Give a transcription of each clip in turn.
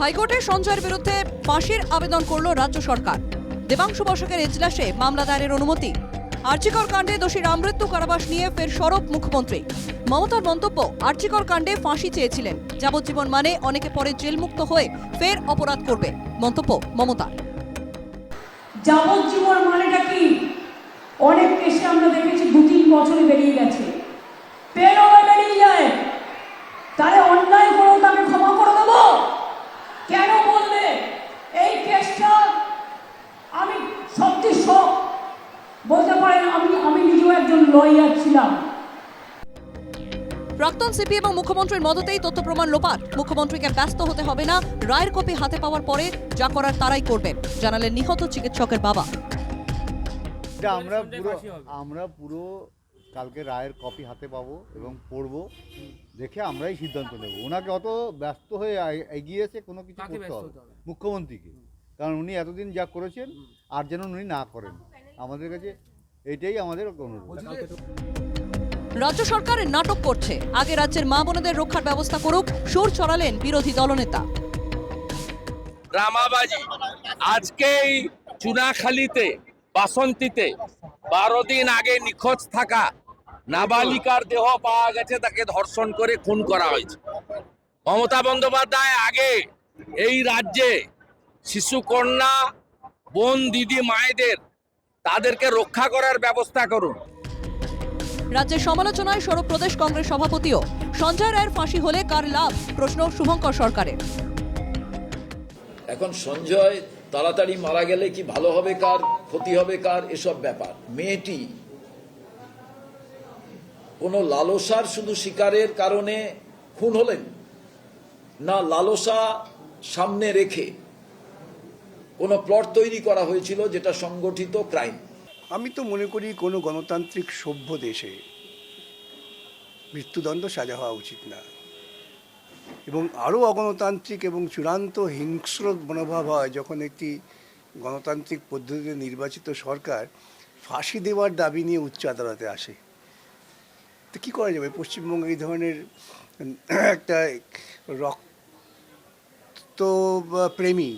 হাইকোর্টে সঞ্জয়ের বিরুদ্ধে ফাঁসির আবেদন করল রাজ্য সরকার। দেবাংশু বসাকের এজলাসে মামলা দায়েরের অনুমতি। আরজিকর কাণ্ডে দোষীর আমৃত্যু কারাবাস নিয়ে ফের সরব মুখ্যমন্ত্রী। মমতার মন্তব্য, আরজিকর কাণ্ডে ফাঁসি চেয়েছিলেন, যাবজ্জীবন মানে অনেকে পরে জেলমুক্ত হয়ে ফের অপরাধ করবে। মন্তব্য মমতার। যাবজ্জীবন মানেটা কি? অনেক কেসে আমরা দেখেছি 2-3 বছরে বেরিয়ে গেছে, বেরিয়ে যায়। তারে অন্যায় করেও তাকে ক্ষমা করে দেবো কেন বলবে? এই কেসটা আমি সত্যি সব বলতে পারেন, আমি নিজেও একজন লয়ার ছিলাম। প্রাক্তন সিপি এবং মুখ্যমন্ত্রীর মদতেই তথ্য প্রমাণ লোপাট। মুখ্যমন্ত্রীকে ব্যস্ত হতে হবে না, রায়ের কপি হাতে পাওয়ার পরে যা করার তারাই করবেন, জানালেন নিহত চিকিৎসকের বাবা। আমরা পুরো কালকে রায়ের কপি হাতে পাবো এবং পড়বো, দেখে আমরাই সিদ্ধান্ত নেব। ওনাকে অত ব্যস্ত হয়ে এগিয়েছে কোনো কিছু করতে হবে মুখ্যমন্ত্রীকে, কারণ উনি এতদিন যা করেছেন আর যেন উনি না করেন। আমাদের কাছে এটাই আমাদের অনুরোধ। রাজ্য সরকার নাটক করছে, আগে রাজ্যের মা বোনেদের রক্ষার ব্যবস্থা করুক, সুর চড়ালেন বিরোধী দলনেতা। ড্রামাবাজি আজকেই চুনাখালীতে বাসন্তীতে 12 দিন আগে নিখোঁজ থাকা নাবালিকার দেহ পাওয়া গেছে, তাকে ধর্ষণ করে খুন করা হয়েছে। মমতা বন্দ্যোপাধ্যায় আগে এই রাজ্যে শিশু কন্যা বোন দিদি মায়েদের তাদেরকে রক্ষা করার ব্যবস্থা করুন। রাজ্যের সমালোচনায় সরব প্রদেশ কংগ্রেস সভাপতিও। সঞ্জয় রায়ের ফাঁসি হলে কার লাভ, প্রশ্ন শুভঙ্কর সরকারের। এখন সঞ্জয় তাড়াতাড়ি মারা গেলে কি ভালো হবে কার, ক্ষতি হবে কার, এসব ব্যাপার। মেয়েটি কোনো লালসার শুধু শিকারের কারণে খুন হলেন না, লালসা সামনে রেখে কোনো প্লট তৈরি করা হয়েছিল যেটা সংগঠিত ক্রাইম। আমি তো মনে করি কোনো গণতান্ত্রিক সভ্য দেশে মৃত্যুদণ্ড সাজা হওয়া উচিত না, এবং আরও অগণতান্ত্রিক এবং চূড়ান্ত হিংস্র মনোভাব হয় যখন একটি গণতান্ত্রিক পদ্ধতিতে নির্বাচিত সরকার ফাঁসি দেওয়ার দাবি নিয়ে উচ্চ আদালতে আসে। তো কী করা যাবে? পশ্চিমবঙ্গে এই ধরনের একটা রক্তপ্রেমী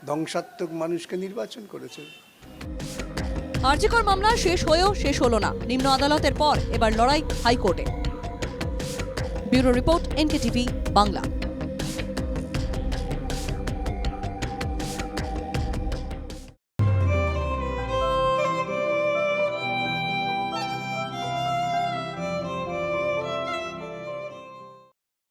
ধ্বংসাত্মক মানুষকে নির্বাচন করেছে। আরজিকর মামলা শেষ হয়েও শেষ হলো না, নিম্ন আদালতের পর এবার লড়াই হাইকোর্টে। Bureau report, NKTV Bangla.